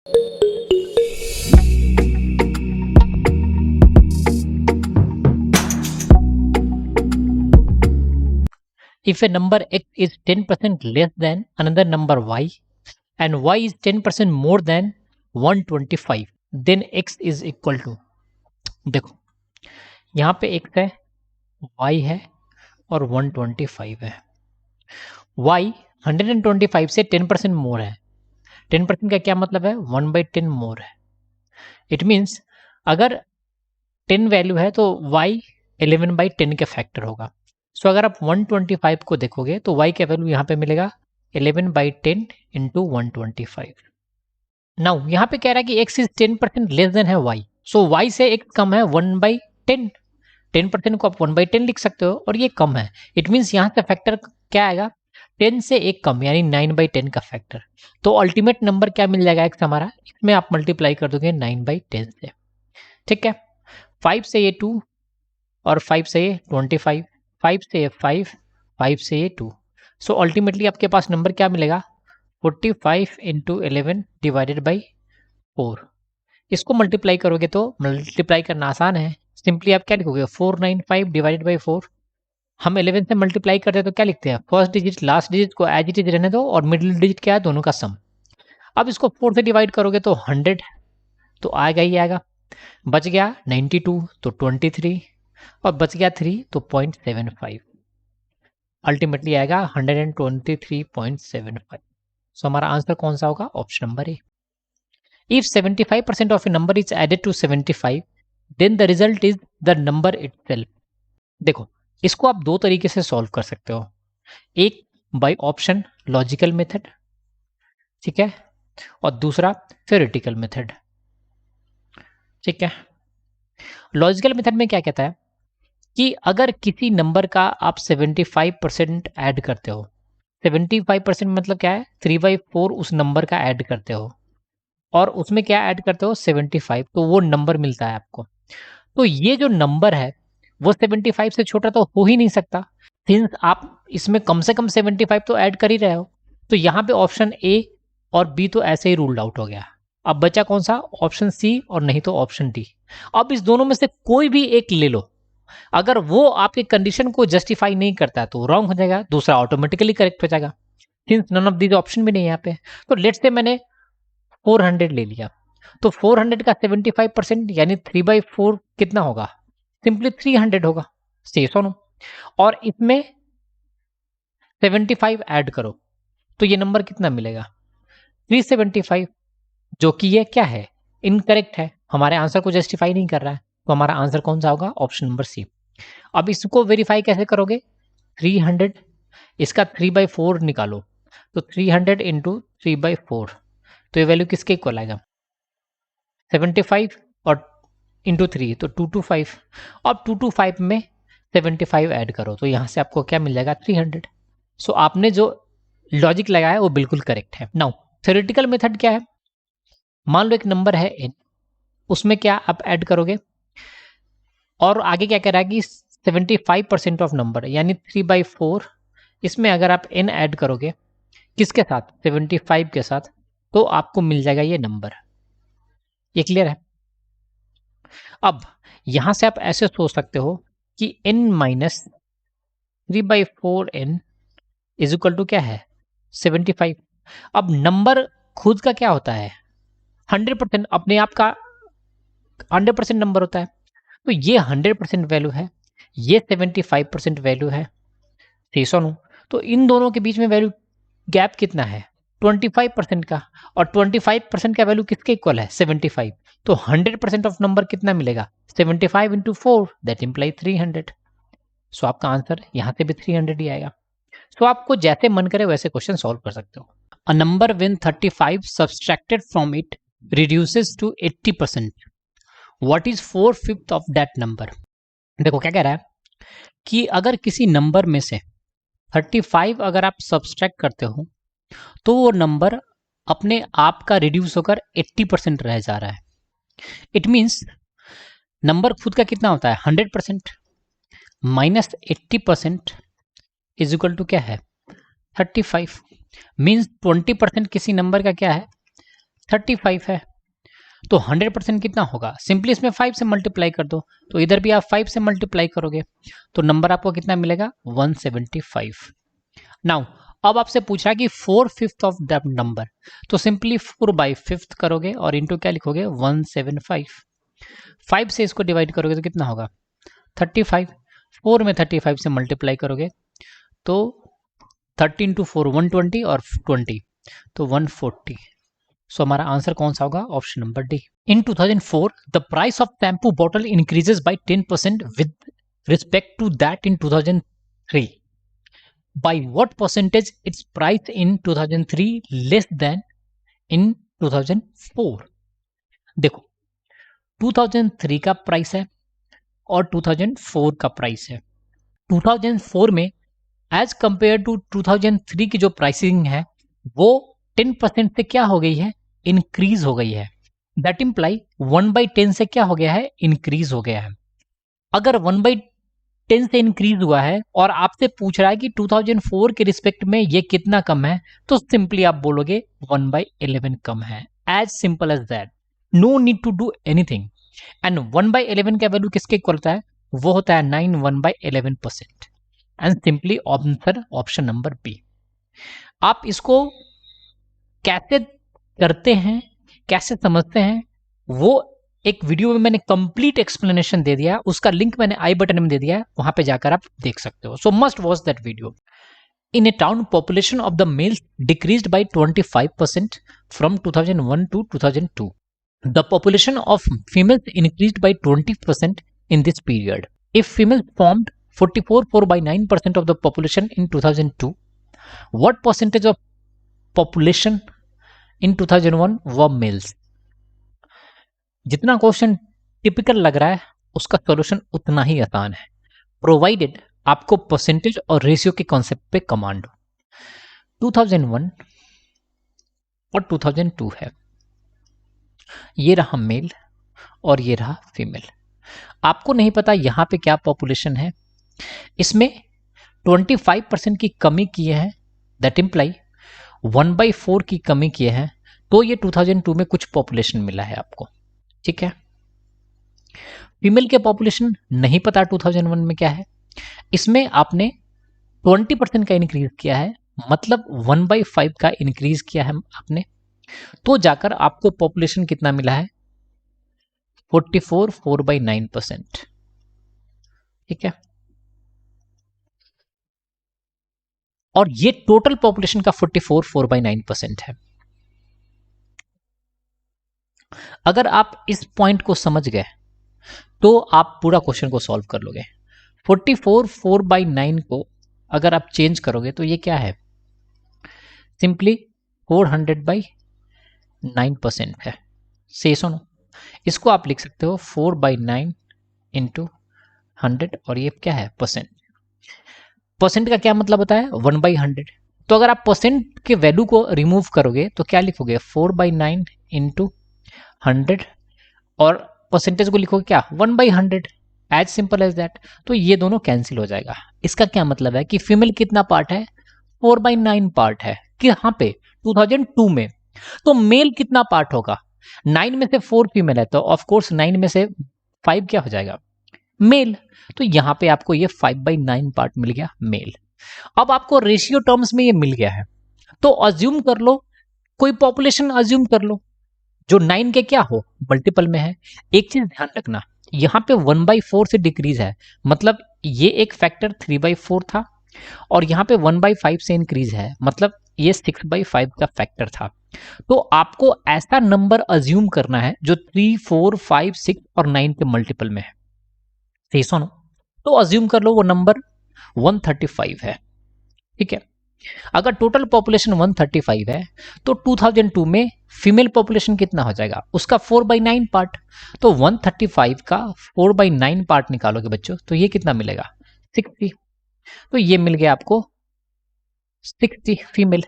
If a number x is 10% less than another number y and y is 10% more than 125, then x is equal to, देखो यहाँ पे x है, y है और 125 है। y 125 से 10% मोर है। 10% का क्या मतलब है? 1/10 मोर है। इट मीन्स अगर 10 वैल्यू है तो y 11/10 के फैक्टर होगा। सो अगर आप 125 को देखोगे तो y का वैल्यू यहाँ पे मिलेगा 11/10 इंटू 125। नाउ यहाँ पे कह रहा है कि x इज 10% लेस देन है y, सो y से x कम है 1/10। 10% को आप 1/10 लिख सकते हो और ये कम है। इट मीन्स यहाँ से फैक्टर क्या आएगा? 10 से एक कम, यानी 9/10 का फैक्टर। तो अल्टीमेट नंबर क्या मिल जाएगा x हमारा? इसमें आप मल्टीप्लाई कर दोगे 9/10 से। ठीक है, 5 से ये 2 और 5 से ये 25, 5 से ये 5, 5 से ये 2। सो अल्टीमेटली आपके पास नंबर क्या मिलेगा? 45 इंटू 11 डिवाइडेड बाई 4। इसको मल्टीप्लाई करोगे तो मल्टीप्लाई करना आसान है। सिंपली आप क्या लिखोगे? 495 डिवाइडेड बाई 4। हम 11 से मल्टीप्लाई करते हैं तो क्या लिखते हैं? फर्स्ट डिजिट लास्ट डिजिट को एज इट इज रहने दो और मिडिल डिजिट क्या है? दोनों का सम। अब इसको 4 से डिवाइड करोगे तो 100 तो आएगा ही आएगा। बच गया 92 तो 23 और बच गया 3 तो 0.75। अल्टीमेटली आएगा 123.75। सो हमारा आंसर कौन सा होगा? Option number A. If 75% of a number is added to 75 then the result is the number itself. देखो इसको आप दो तरीके से सॉल्व कर सकते हो। एक बाय ऑप्शन लॉजिकल मेथड, ठीक है, और दूसरा थ्योरेटिकल मेथड। ठीक है, लॉजिकल मेथड में क्या कहता है कि अगर किसी नंबर का आप 75% ऐड करते हो, 75% मतलब क्या है? 3/4 उस नंबर का ऐड करते हो और उसमें क्या ऐड करते हो? 75, तो वो नंबर मिलता है आपको। तो ये जो नंबर है वो 75 से छोटा तो हो ही नहीं सकता, सिंस आप इसमें कम से कम 75 तो ऐड कर ही रहे हो। तो यहाँ पे ऑप्शन ए और बी तो ऐसे ही रूल्ड आउट हो गया। अब बचा कौन सा? ऑप्शन सी और नहीं तो ऑप्शन डी। अब इस दोनों में से कोई भी एक ले लो, अगर वो आपके कंडीशन को जस्टिफाई नहीं करता तो रॉन्ग हो जाएगा, दूसरा ऑटोमेटिकली करेक्ट हो जाएगा, since none of these option भी नहीं है यहाँ पे। तो लेट्स से मैंने 400 ले लिया, तो 400 का 75% यानी 3/4 कितना होगा? सिंपली 300 होगा। से सुनो, और इसमें 75 ऐड करो तो ये नंबर कितना मिलेगा? 375, जो कि ये क्या है? इनकरेक्ट है, हमारे आंसर को जस्टिफाई नहीं कर रहा है। तो हमारा आंसर कौन सा होगा? Option number C. अब इसको वेरीफाई कैसे करोगे? 300, इसका 3/4 निकालो, तो 300 इंटू 3/4, तो ये वैल्यू किसके इक्वल आएगा? 75 और इंटू 3 तो 225। अब 225 में 75 ऐड करो तो यहाँ से आपको क्या मिल जाएगा? 300। सो आपने जो लॉजिक लगाया वो बिल्कुल करेक्ट है। नाउ थ्योरेटिकल मेथड क्या है? मान लो एक नंबर है n, उसमें क्या आप ऐड करोगे और आगे क्या कह रहा है कि 75% ऑफ नंबर यानी 3/4, इसमें अगर आप n ऐड करोगे किसके साथ? 75 के साथ, तो आपको मिल जाएगा ये नंबर। ये क्लियर है? अब यहां से आप ऐसे सोच सकते हो कि n minus 3/4n is equal to क्या है? 75। अब नंबर खुद का क्या होता है? 100%, अपने आप का 100% नंबर होता है। तो ये 100% वैल्यू है, ये 75% वैल्यू है। ठीक है, तो इन दोनों के बीच में वैल्यू गैप कितना है? 25% का, और 25% का वैल्यू किसके इक्वल है? 75। तो 100% ऑफ नंबर कितना मिलेगा? 75 इंटू 4 दैट इम्प्लाई 300। सो आपका आंसर यहाँ से भी 300 ही आएगा। सो आपको जैसे मन करे वैसे क्वेश्चन सॉल्व कर सकते हो। A number when 35 subtracted from it reduces to 80%, what is 4/5 of that number? देखो क्या कह रहा है कि अगर किसी नंबर में से 35 अगर आप सब्सट्रैक्ट करते हो तो वो नंबर अपने आप का रिड्यूस होकर 80% रह जा रहा है। इट मीन्स नंबर खुद का कितना होता है? 100% माइनस 80% इज इक्वल टू क्या है? 35। मीन्स 20% किसी नंबर का क्या है? 35 है, तो 100% कितना होगा? सिंपली इसमें 5 से मल्टीप्लाई कर दो, तो इधर भी आप 5 से मल्टीप्लाई करोगे तो नंबर आपको कितना मिलेगा? 175। नाउ अब आपसे पूछा कि 4/5 ऑफ दैट नंबर, तो सिंपली 4/5 करोगे और इंटू क्या लिखोगे? 175। 5 से इसको डिवाइड करोगे तो कितना होगा? 35। 4 में 35 से मल्टीप्लाई करोगे तो 13 × 4 120 और 20 तो 140। सो हमारा आंसर कौन सा होगा? Option number D. In 2004 the price of shampoo bottle increases by 10% with respect to that in 2003. By what percentage its price in 2003 less than in 2004? देखो 2003 का प्राइस है और 2004 का प्राइस है। 2004 में एज कंपेयर टू 2003 की जो प्राइसिंग है वो 10% से क्या हो गई है? इंक्रीज हो गई है। दैट इम्प्लाई 1/10 से क्या हो गया है? इंक्रीज हो गया है। अगर 1/10 से इंक्रीज हुआ है और आपसे पूछ रहा है कि 2004 के रिस्पेक्ट में ये कितना कम है, तो सिंपली आप बोलोगे 1/11 कम है। As simple as that, no need to do anything. And 1/11 का वैल्यू किसके इक्वल होता है? वो होता है 9 1/11%। And simply answer option number B. आप इसको कैसे करते हैं, कैसे समझते हैं, वो एक वीडियो में मैंने कंप्लीट एक्सप्लेनेशन दे दिया, उसका लिंक मैंने आई बटन में दे दिया है, वहां पे जाकर आप देख सकते हो। सो must watch that video. In a town, population of the males decreased by 25% from 2001 to 2002. The population of females increased by 20% in this period. If females formed 44.9% of the population in 2002, what percentage of population in 2001 were males? जितना question typical लग रहा है उसका solution उतना ही आसान है, provided आपको percentage और रेशियो के कॉन्सेप्ट पे कमांड हो। 2001 और 2002 है, ये रहा मेल और ये रहा फीमेल। आपको नहीं पता यहां पे क्या पॉपुलेशन है, इसमें 25% की कमी किए हैं, दैट इम्प्लाई 1/4 की कमी किए हैं, तो ये 2002 में कुछ पॉपुलेशन मिला है आपको। ठीक है, फीमेल के पॉपुलेशन नहीं पता 2001 में क्या है, इसमें आपने 20% का इंक्रीज किया है, मतलब 1/5 का इंक्रीज किया है आपने, तो जाकर आपको पॉपुलेशन कितना मिला है? 44 4/9%। ठीक है, और ये टोटल पॉपुलेशन का 44 4/9% है। अगर आप इस पॉइंट को समझ गए तो आप पूरा क्वेश्चन को सॉल्व कर लोगे। 44 4/9 को अगर आप चेंज करोगे तो ये क्या है? सिंपली 400/9% है। से सुनो, इसको आप लिख सकते हो 4/9 इंटू 100, और ये क्या है? परसेंट। परसेंट का क्या मतलब होता है? 1/100। तो अगर आप परसेंट के वैल्यू को रिमूव करोगे तो क्या लिखोगे? 4/9 इंटू 100, और परसेंटेज को लिखोगे क्या? 1/100। As simple as that. तो ये दोनों कैंसिल हो जाएगा। इसका क्या मतलब है कि फीमेल कितना पार्ट है? 4/9 पार्ट है। कहां पे? 2002 में। तो मेल कितना पार्ट होगा? 9 में से 4 फीमेल है, तो ऑफ कोर्स 9 में से 5 क्या हो जाएगा? मेल। तो यहां पे आपको ये 5/9 पार्ट मिल गया मेल। अब आपको रेशियो टर्म्स में ये मिल गया है, तो अज्यूम कर लो, कोई पॉपुलेशन अज्यूम कर लो जो 9 के क्या हो? मल्टीपल में है। एक चीज ध्यान रखना, यहां पे 1/4 से डिक्रीज है, मतलब ये एक फैक्टर 3/4 था, और यहां पे 1/5 से इंक्रीज है, मतलब ये 6/5 का फैक्टर था। तो आपको ऐसा नंबर अज्यूम करना है जो 3 4 5 6 और 9 के मल्टीपल में है। सही सुनो, तो अज्यूम कर लो वो नंबर 135 है। ठीक है, अगर टोटल पॉपुलेशन 135 है तो 2002 में फीमेल पॉपुलेशन कितना हो जाएगा? उसका 4/9 पार्ट। तो 135 का 4/9 पार्ट निकालोगे बच्चों, तो ये कितना मिलेगा? 60। तो ये मिल गया आपको 60 फीमेल।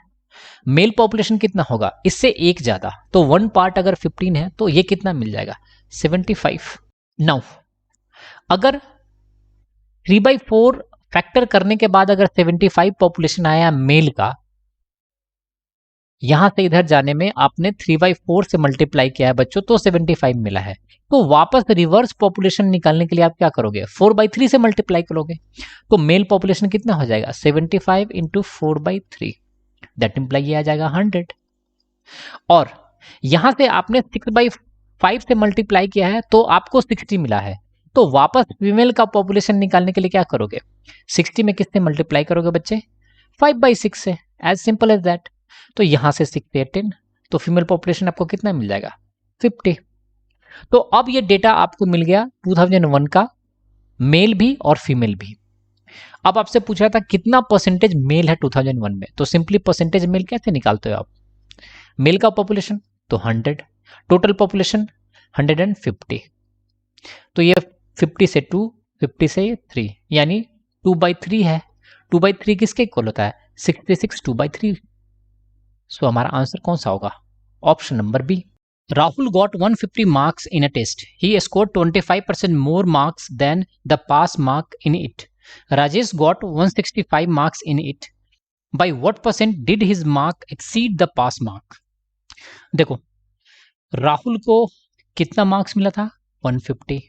मेल पॉपुलेशन कितना होगा? इससे एक ज्यादा, तो 1 पार्ट अगर 15 है तो ये कितना मिल जाएगा? 75। नाउ अगर 3/4 फैक्टर करने के बाद अगर 75 पॉपुलेशन आया मेल का, यहां से इधर जाने में आपने 3/4 से मल्टीप्लाई किया है बच्चों, तो 75 मिला है। तो वापस रिवर्स पॉपुलेशन निकालने के लिए आप क्या करोगे, 4/3 से मल्टीप्लाई करोगे। तो मेल पॉपुलेशन कितना हो जाएगा, 75 इंटू 4/3, दैट इंप्लाई ये आ जाएगा 100। और यहां से आपने 6/5 से मल्टीप्लाई किया है तो आपको 60 मिला है। तो वापस फीमेल का पॉपुलेशन निकालने के लिए क्या करोगे, 60 में किससे मल्टीप्लाई करोगे बच्चे, 5/6 से, एज सिंपल एज दैट। तो यहां से 6 से 10, तो फीमेल पॉपुलेशन आपको कितना मिल जाएगा, 50। तो अब ये डेटा आपको मिल गया 2001 का, मेल भी और फीमेल भी। अब आपसे पूछा था कितना परसेंटेज मेल है 2001 में, तो सिंपली परसेंटेज मेल कैसे निकालते हो आप, मेल का पॉपुलेशन तो 100, टोटल पॉपुलेशन 150, तो ये 50 से 2, 50 से 3, यानी 2/3 है। 2/3 किसके इक्वल होता है, 66 2/3। सो हमारा आंसर कौन सा होगा, option number B. Rahul got 150 marks in a test. He scored 25% more marks than the pass mark in it. Rajesh got 165 marks in it. By what percent did his mark exceed the pass mark? देखो, राहुल को कितना marks मिला था, 150,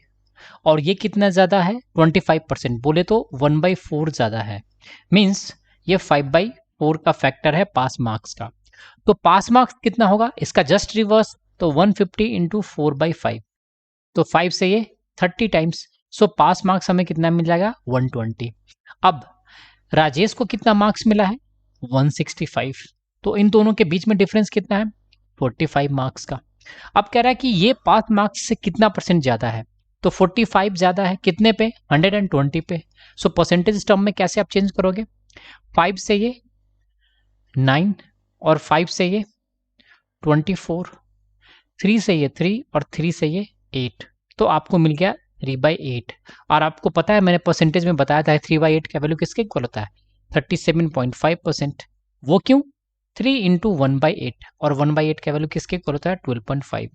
और ये कितना ज़्यादा है, 25%, बोले तो 1/4 ज़्यादा है। मीन्स ये 5/4 का फैक्टर है पास मार्क्स का। तो पास मार्क्स कितना होगा, इसका जस्ट रिवर्स, तो 150 इंटू 4/5, तो 5 से ये 30 टाइम्स। सो पास मार्क्स हमें कितना मिल जाएगा, 120। अब राजेश को कितना मार्क्स मिला है, 165, तो इन दोनों के बीच में डिफरेंस कितना है, 45 मार्क्स का। अब कह रहा है कि ये पास मार्क्स से कितना परसेंट ज़्यादा है, तो 45 ज़्यादा है कितने पे, 120 पे। सो परसेंटेज टर्म में कैसे आप चेंज करोगे, 5 से ये 9 और 5 से ये 24, 3 से ये 3 और 3 से ये 8, तो आपको मिल गया 3/8। और आपको पता है मैंने परसेंटेज में बताया था 3/8 का वैल्यू किसके इक्वल होता है, 37.5%। वो क्यों, 3 इंटू 1/8, और 1/8 का वैल्यू किसके इक्वल होता है, 12.5।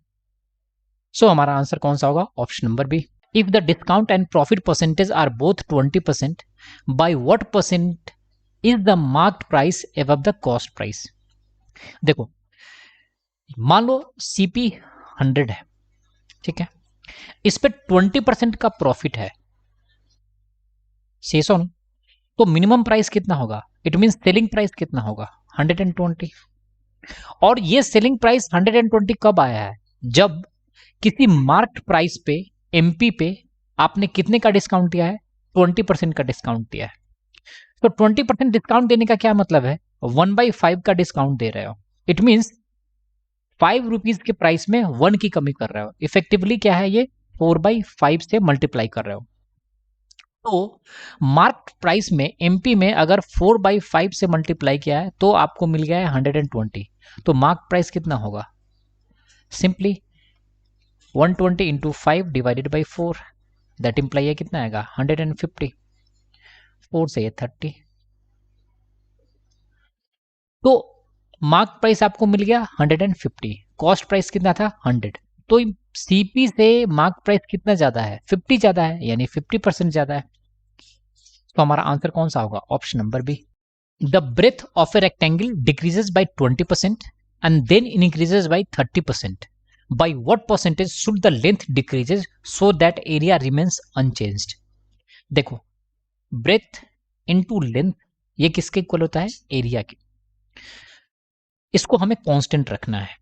सो हमारा आंसर कौन सा होगा, option number B. If the discount and profit percentage are both 20%, by what percent is the marked price above the cost price. देखो, मान लो सीपी 100 है, ठीक है, इस पे 20% का प्रॉफिट है, से सुन, तो मिनिमम प्राइस कितना होगा, इट मीन सेलिंग प्राइस कितना होगा, 120। और ये सेलिंग प्राइस 120 कब आया है, जब किसी मार्क्ड प्राइस पे, एमपी पे आपने कितने का डिस्काउंट दिया है, 20% का डिस्काउंट दिया है। तो 20% डिस्काउंट देने का क्या मतलब है, 1/5 का डिस्काउंट दे रहे हो, इट मीन्स 5 रुपीज के प्राइस में 1 की कमी कर रहे हो। इफेक्टिवली क्या है, ये 4/5 से मल्टीप्लाई कर रहे हो। तो मार्क प्राइस में, एमपी में अगर 4/5 से मल्टीप्लाई किया है तो आपको मिल गया है 120। तो मार्क प्राइस कितना होगा, simply 120 into 5 divided by 4, that imply है कितना आएगा, 150, 4 से ये 30। तो मार्क प्राइस आपको मिल गया 150, कॉस्ट प्राइस कितना था 100। तो सीपी से मार्क प्राइस कितना ज्यादा है, 50 ज्यादा है, यानी 50% ज्यादा है। तो हमारा आंसर कौन सा होगा, option number B. The breadth of a rectangle decreases by 20% and then increases by 30%, by what percentage should the length decreases so that area remains unchanged. देखो, ब्रेथ इनटू लेंथ ये किसके इक्वल होता है, area के। इसको हमें constant रखना है,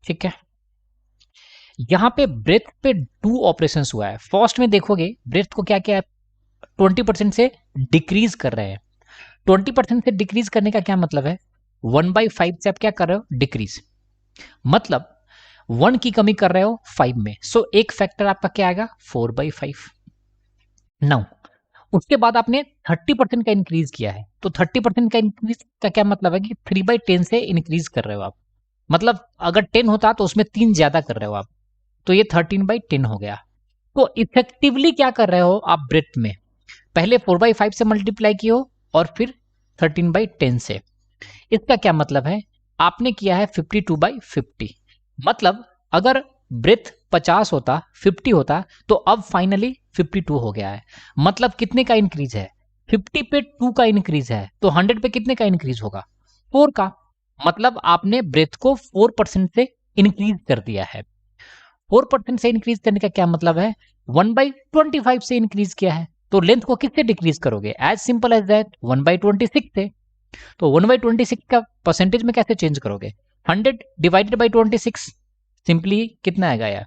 ठीक है। यहां पे ब्रेथ पे 2 ऑपरेशंस हुआ है। फर्स्ट में देखोगे ब्रेथ को क्या क्या 20% से डिक्रीज कर रहे हैं। 20% से डिक्रीज करने का क्या मतलब है, 1/5 से आप क्या कर रहे हो, डिक्रीज, मतलब 1 की कमी कर रहे हो 5 में। सो एक फैक्टर आपका क्या आएगा, 4/5। नाउ उसके बाद आपने 30% का इंक्रीज किया है, तो 30% का इंक्रीज का क्या मतलब है कि 3/10 से इंक्रीज कर रहे हो आप, मतलब अगर 10 होता तो उसमें 3 ज्यादा कर रहे हो आप, तो ये 13/10 हो गया। तो इफेक्टिवली क्या कर रहे हो आप ब्रेथ में, पहले 4/5 से मल्टीप्लाई किए हो और फिर 13/10 से। इसका क्या मतलब है, आपने किया है 52/50, मतलब अगर ब्रेथ 50 होता, 50 होता, तो अब फाइनली 52 हो गया है। मतलब कितने का इंक्रीज है, 50 पे 2 का इंक्रीज है, तो 100 पे कितने का इंक्रीज होगा, 4 का। मतलब आपने ब्रेथ को 4% से इंक्रीज कर दिया है। 4% से इंक्रीज करने का क्या मतलब है, 1/25 से इंक्रीज किया है, तो लेंथ को किससे डिक्रीज करोगे, एज सिंपल एज दैट 1/26 से। तो 1/26 का परसेंटेज में कैसे चेंज करोगे, 100 डिवाइडेड बाई 26, सिंपली कितना आएगा यार,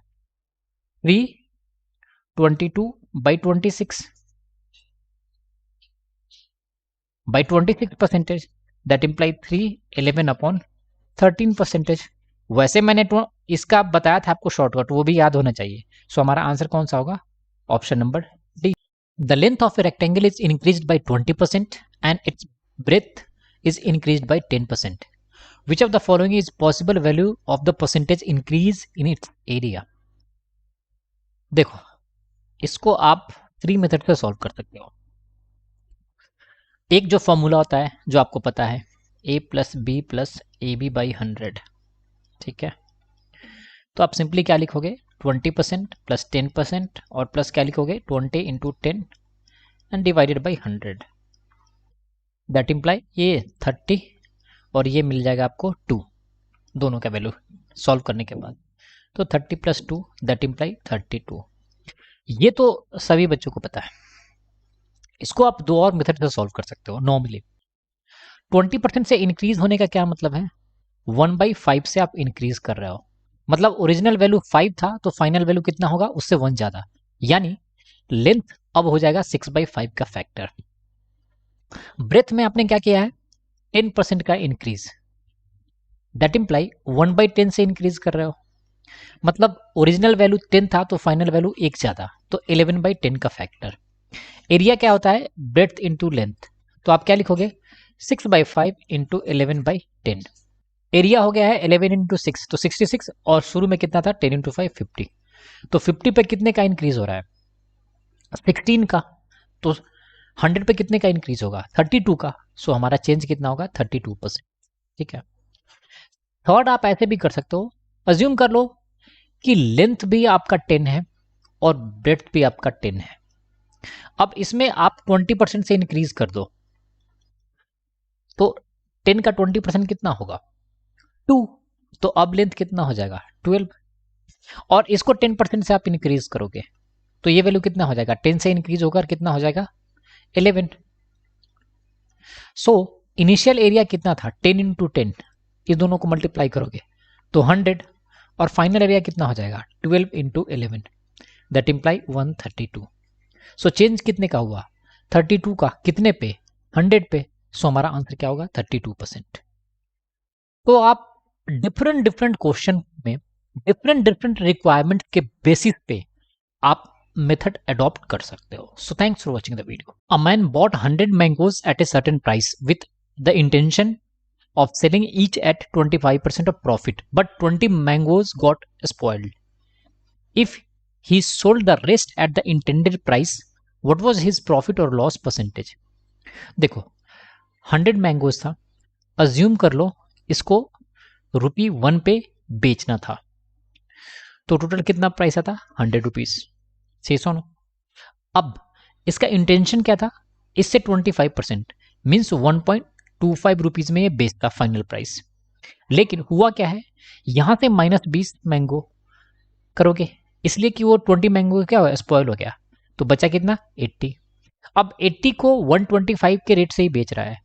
322/26 by 26 percentage, that imply 311/13 percentage. वैसे मैंने इसका बताया था आपको शॉर्टकट, वो भी याद होना चाहिए। सो हमारा आंसर कौन सा होगा, option number D. The length of a rectangle is increased by 20% and it's breath is increased by 10%. Which of the following is possible value of the percentage increase in its area? देखो, इसको आप 3 method से solve कर सकते हो। एक जो formula होता है जो आपको पता है, a plus B plus A B by 100, ठीक है। तो आप सिंपली क्या लिखोगे, 20% प्लस 10% और प्लस क्या लिखोगे, 20 into 10 and divided by 100, that imply ये 30 और ये मिल जाएगा आपको 2, दोनों का वैल्यू सॉल्व करने के बाद। तो 30 प्लस 2 दैट इम्प्लाई 32। ये तो सभी बच्चों को पता है। इसको आप दो और मेथड से सॉल्व कर सकते हो। नॉर्मली 20% से इंक्रीज होने का क्या मतलब है, 1/5 से आप इंक्रीज कर रहे हो, मतलब ओरिजिनल वैल्यू 5 था तो फाइनल वैल्यू कितना होगा, उससे 1 ज्यादा, यानी लेंथ अब हो जाएगा 6/5 का फैक्टर। ब्रेथ में आपने क्या किया है, 10% का इंक्रीज, दैट इम्प्लाई 1/10 से इंक्रीज कर रहे हो, मतलब ओरिजिनल वैल्यू 10 था तो फाइनल वैल्यू 1 ज्यादा, तो 11/10 का फैक्टर। एरिया क्या होता है, ब्रेथ इंटू लेंथ, तो आप क्या लिखोगे, 6/5 इंटू 11/10। एरिया हो गया है 11 इंटू 6 तो 66, और शुरू में कितना था, 10 इंटू 5 50, तो 50 पे कितने का इंक्रीज हो रहा है, 16 का, तो 100 पे कितने का इंक्रीज होगा, 32 का। सो हमारा चेंज कितना होगा, 32%, ठीक है। थर्ड आप ऐसे भी कर सकते हो, अज्यूम कर लो कि लेंथ भी आपका 10 है और ब्रेड्थ भी आपका 10 है। अब इसमें आप 20% से इंक्रीज कर दो, तो 10 का 20% कितना होगा, 2, तो अब लेंथ कितना हो जाएगा, 12, और इसको 10% से आप इंक्रीज करोगे तो ये वैल्यू कितना हो जाएगा, 10 से इंक्रीज होकर कितना हो जाएगा, 11। सो इनिशियल एरिया कितना था, 10 इंटू 10, इस दोनों को मल्टीप्लाई करोगे तो 100, और फाइनल एरिया कितना हो जाएगा, 12 into 11, that imply 132। So change कितने का हुआ, 32 का, कितने पे, 100 पे। सो हमारा आंसर क्या होगा, 32%। तो आप डिफरेंट डिफरेंट क्वेश्चन में डिफरेंट डिफरेंट रिक्वायरमेंट के बेसिस पे आप मेथड अडॉप्ट कर सकते हो। So thanks for watching the video. A man bot 100 mangoes eight a certain price with the intention of selling each at 25% of profit, but 20 mangoes got spoiled. If he sold the rest at the intended price, what was his profit or loss percentage? देखो 100 mangoes था, assume कर लो इसको ₹1 पे बेचना था, तो total कितना price आता, 100 रुपीज, सही सुनो। अब इसका इंटेंशन क्या था, इससे 25% मीन्स 1.25 रुपीज में ये बेचता फाइनल प्राइस, लेकिन हुआ क्या है, यहां से -20 मैंगो करोगे, इसलिए कि वो 20 मैंगो क्या हुआ, स्पॉइल हो गया, तो बचा कितना, 80। अब 80 को 125 के रेट से ही बेच रहा है,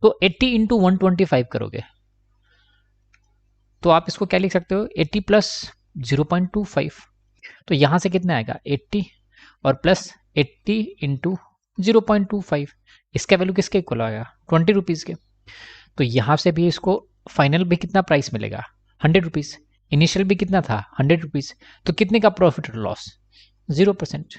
तो 80 इंटू 125 करोगे तो आप इसको क्या लिख सकते हो, 80 प्लस 0.25, तो यहां से कितना आएगा, 80 और प्लस 80 इंटू 0.25, इसका वैल्यू किसके इक्वल आएगा, 20 रुपीज़ के। तो यहाँ से भी इसको फाइनल भी कितना प्राइस मिलेगा, 100 रुपीज़, इनिशियल भी कितना था, 100 रुपीज़, तो कितने का प्रॉफिट और लॉस, 0%।